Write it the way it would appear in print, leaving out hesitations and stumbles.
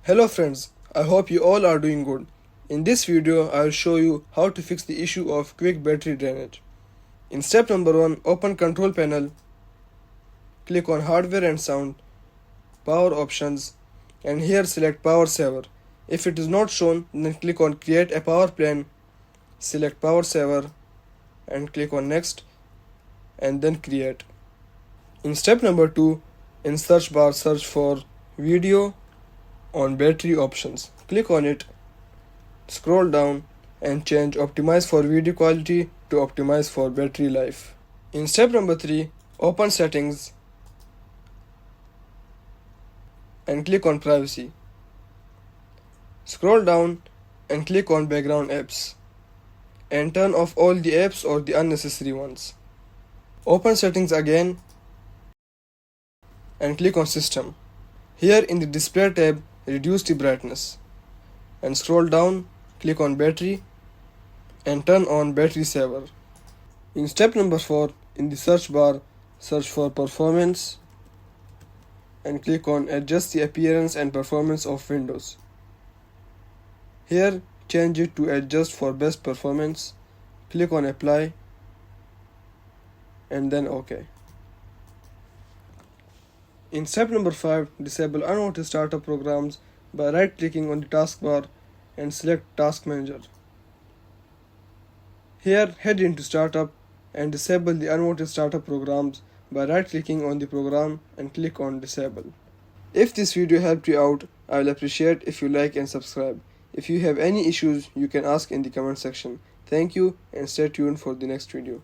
Hello friends, I hope you all are doing good. In this video, I will show you how to fix the issue of quick battery drainage. In step number 1, open control panel, click on hardware and sound, power options, and here select power saver. If it is not shown, then click on create a power plan, select power saver and click on next and then create. In step number 2, in search bar search for video on battery options. Click on it, scroll down and change optimize for video quality to optimize for battery life. In step number 3, open settings and click on privacy. Scroll down and click on background apps and turn off all the apps or the unnecessary ones. Open settings again and click on system. Here in the display tab, reduce the brightness and scroll down, click on battery and turn on battery saver. In step number 4, in the search bar, search for performance and click on adjust the appearance and performance of Windows. Here change it to adjust for best performance, click on apply and then OK. In step number 5, disable unwanted startup programs by right-clicking on the taskbar and select Task Manager. Here, head into Startup and disable the unwanted startup programs by right-clicking on the program and click on Disable. If this video helped you out, I will appreciate if you like and subscribe. If you have any issues, you can ask in the comment section. Thank you and stay tuned for the next video.